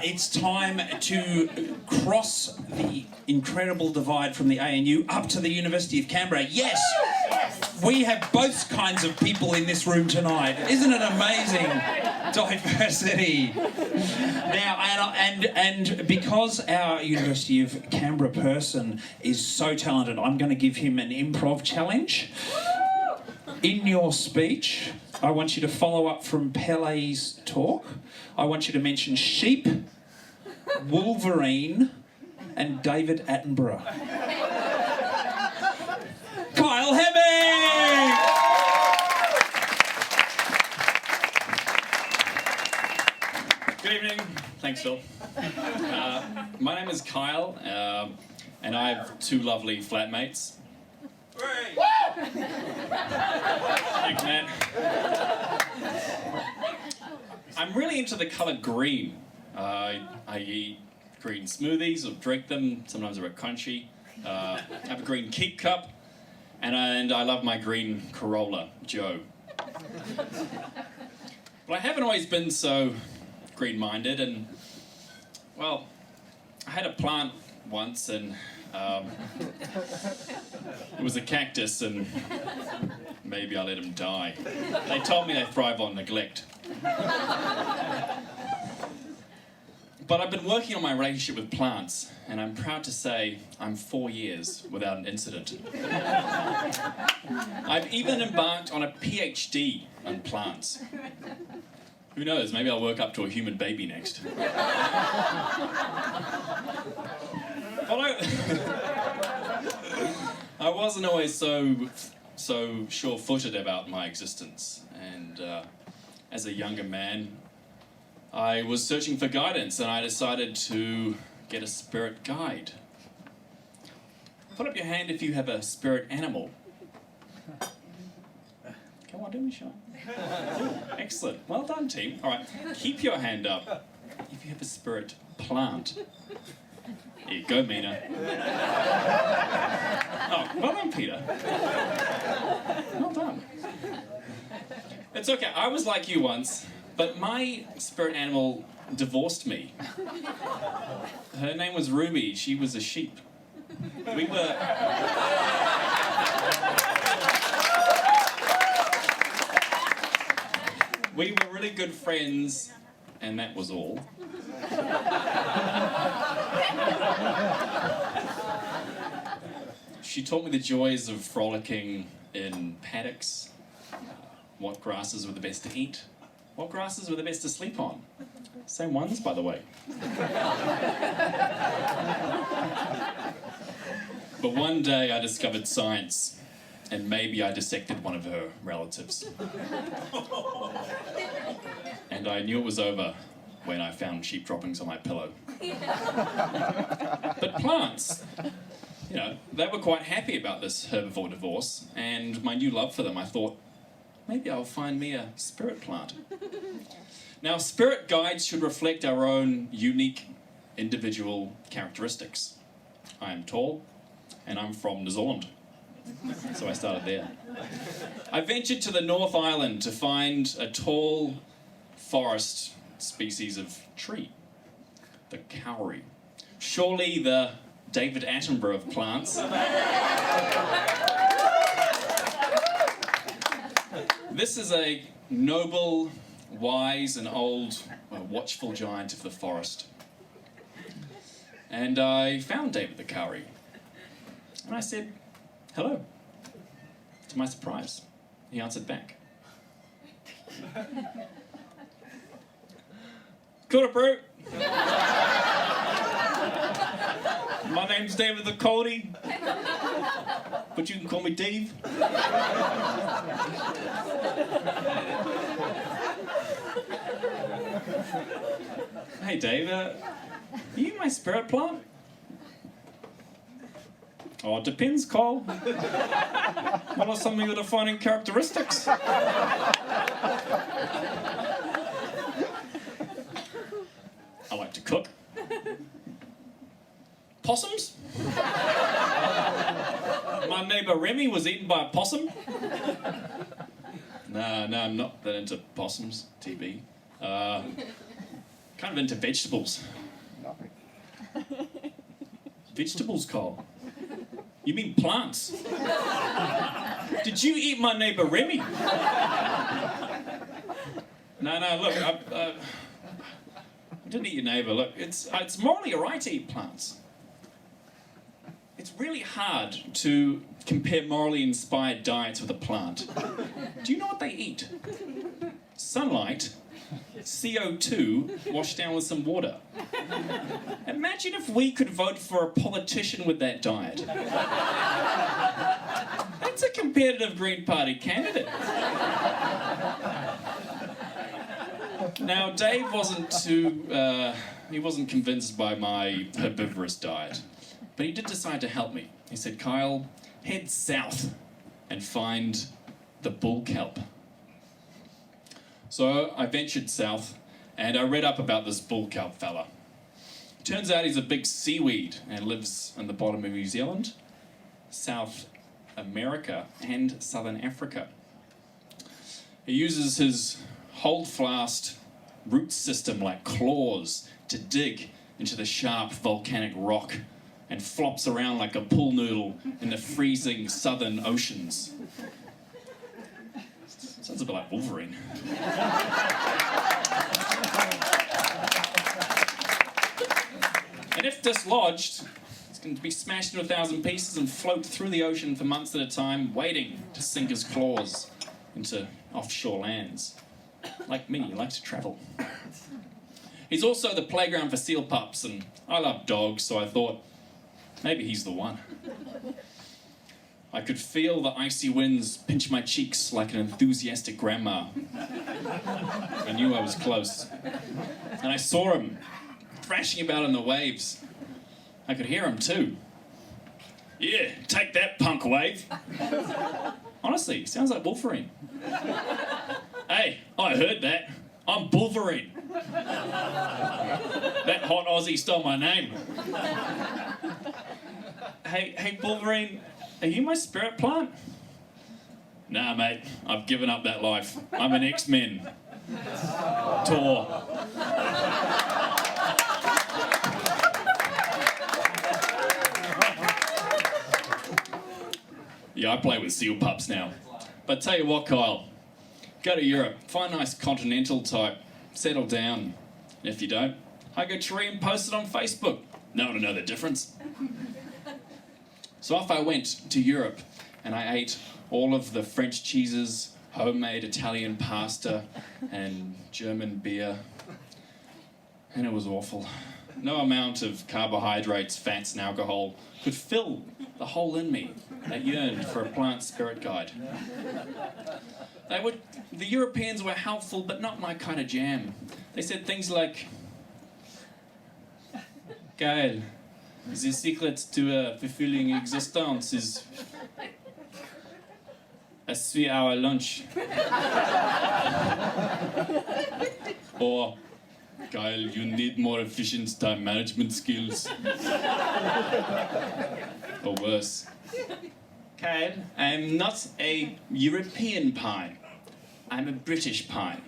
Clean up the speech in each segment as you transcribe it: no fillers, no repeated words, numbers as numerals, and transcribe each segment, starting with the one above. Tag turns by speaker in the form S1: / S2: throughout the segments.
S1: It's time to cross the incredible divide from the ANU up to the University of Canberra. Yes! We have both kinds of people in this room tonight. Isn't it amazing? Diversity. Now, and because our University of Canberra person is so talented, I'm going to give him an improv challenge. In your speech, I want you to follow up from Pele's talk. I want you to mention sheep, Wolverine, and David Attenborough. Kyle Hemming!
S2: Good evening. Thanks, Phil. My name is Kyle, and I have two lovely flatmates. Thanks, man. I'm really into the colour green. I eat green smoothies or drink them. Sometimes they're a bit crunchy. I have a green keep cup, and I love my green Corolla, Joe. But I haven't always been so green-minded, and well, I had a plant once, and it was a cactus, and maybe I let him die. They told me they thrive on neglect. But I've been working on my relationship with plants, and I'm proud to say I'm 4 years without an incident. I've even embarked on a PhD on plants. Who knows, maybe I'll work up to a human baby next. But I wasn't always so sure-footed about my existence, and as a younger man, I was searching for guidance, and I decided to get a spirit guide. Put up your hand if you have a spirit animal. Come on, do me shy. Excellent. Well done, team. All right, keep your hand up if you have a spirit plant. There you go, Mina. Oh, well done, Peter. Well done. It's okay. I was like you once, but my spirit animal divorced me. Her name was Ruby. She was a sheep. We were really good friends, and that was all. She taught me the joys of frolicking in paddocks, what grasses were the best to eat, what grasses were the best to sleep on. Same ones, by the way. But one day I discovered science, and maybe I dissected one of her relatives. And I knew it was over when I found sheep droppings on my pillow. But plants, you know, they were quite happy about this herbivore divorce, and my new love for them, I thought, maybe I'll find me a spirit plant. Now, spirit guides should reflect our own unique individual characteristics. I am tall, and I'm from New Zealand. So I started there. I ventured to the North Island to find a tall forest species of tree, the kauri. Surely the David Attenborough of plants. This is a noble, wise, and old, watchful giant of the forest. And I found David the kauri. And I said, hello. To my surprise, he answered back. Kia ora, bro. My name's David the Cody, but you can call me Dave. Hey, Dave, are you my spirit plant? Oh, it depends, Cole. What are some of your defining characteristics? I like to cook. Possums? My neighbour Remy was eaten by a possum. No, I'm not that into possums, TB. Can't kind of into vegetables. Vegetables, Cole? You mean plants? Did you eat my neighbour Remy? No, look, I didn't eat your neighbour. Look, it's morally alright to eat plants. It's really hard to compare morally inspired diets with a plant. Do you know what they eat? Sunlight, CO2 washed down with some water. Imagine if we could vote for a politician with that diet. That's a competitive Green Party candidate. Now, Dave wasn't he wasn't convinced by my herbivorous diet, but he did decide to help me. He said, Kyle, head south and find the bull kelp. So I ventured south and I read up about this bull kelp fella. Turns out he's a big seaweed and lives in the bottom of New Zealand, South America and Southern Africa. He uses his holdfast root system like claws to dig into the sharp volcanic rock and flops around like a pool noodle in the freezing southern oceans. Sounds a bit like Wolverine. And if dislodged, it's going to be smashed into 1,000 pieces and float through the ocean for months at a time, waiting to sink his claws into offshore lands. Like me, he likes to travel. He's also the playground for seal pups, and I love dogs, so I thought, maybe he's the one. I could feel the icy winds pinch my cheeks like an enthusiastic grandma. I knew I was close. And I saw him thrashing about in the waves. I could hear him too. Yeah, take that, punk wave. Honestly, he sounds like Wolverine. Hey, I heard that. I'm Wolverine. That hot Aussie stole my name. Hey, Wolverine, are you my spirit plant? Nah, mate, I've given up that life. I'm an X-Men. Tor. Yeah, I play with seal pups now. But tell you what, Kyle, go to Europe, find a nice continental type, settle down. And if you don't, hug a tree and post it on Facebook. No one will know the difference. So off I went to Europe, and I ate all of the French cheeses, homemade Italian pasta, and German beer. And it was awful. No amount of carbohydrates, fats, and alcohol could fill the hole in me that yearned for a plant spirit guide. The Europeans were helpful, but not my kind of jam. They said things like, Kyle, the secret to a fulfilling existence is a 3-hour lunch. Or, Kyle, you need more efficient time management skills. Or worse. Kyle, I'm not a European pine. I'm a British pine.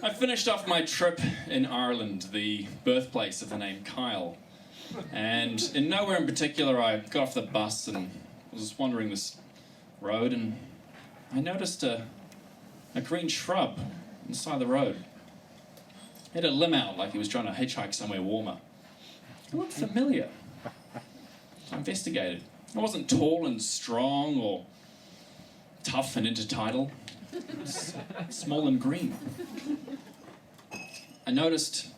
S2: I finished off my trip in Ireland, the birthplace of the name Kyle. And in nowhere in particular, I got off the bus and was wandering this road, and I noticed a green shrub on the side of the road. It had a limb out like he was trying to hitchhike somewhere warmer. It looked familiar. I investigated. It wasn't tall and strong or tough and intertidal. It was small and green. I noticed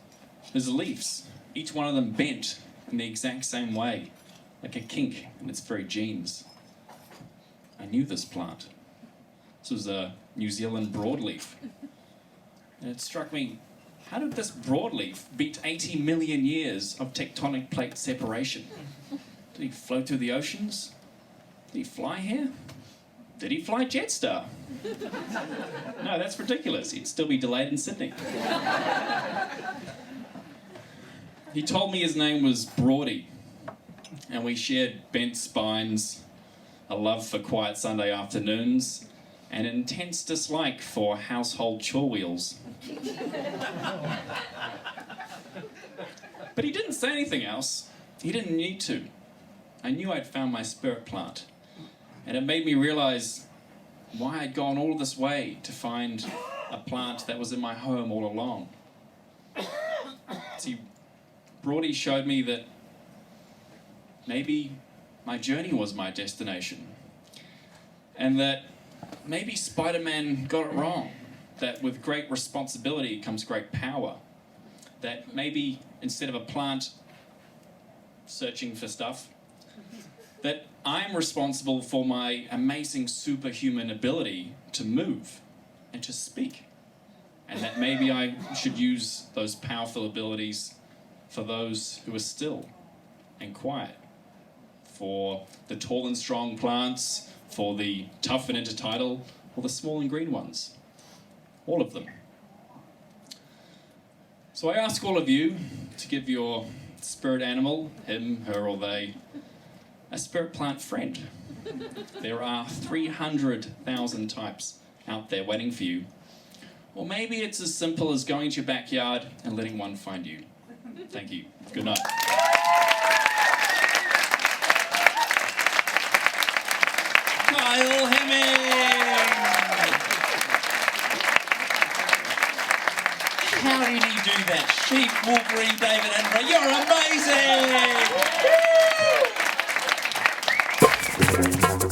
S2: his leaves, each one of them bent in the exact same way, like a kink in its very genes. I knew this plant. This was a New Zealand broadleaf. And it struck me, how did this broadleaf beat 80 million years of tectonic plate separation? Did he float through the oceans? Did he fly here? Did he fly Jetstar? No, that's ridiculous. He'd still be delayed in Sydney. He told me his name was Broady, and we shared bent spines, a love for quiet Sunday afternoons, and an intense dislike for household chore wheels. But he didn't say anything else. He didn't need to. I knew I'd found my spirit plant, and it made me realize why I'd gone all this way to find a plant that was in my home all along. See, Brody showed me that maybe my journey was my destination, and that maybe Spider-Man got it wrong, that with great responsibility comes great power, that maybe instead of a plant searching for stuff, that I'm responsible for my amazing superhuman ability to move and to speak, and that maybe I should use those powerful abilities for those who are still and quiet, for the tall and strong plants, for the tough and intertidal, or the small and green ones. All of them. So I ask all of you to give your spirit animal, him, her, or they, a spirit plant friend. There are 300,000 types out there waiting for you. Or maybe it's as simple as going to your backyard and letting one find you. Thank you. Good night.
S1: Kyle Hemming! How did he do that? Sheep, Wolverine, David Attenborough, you're amazing!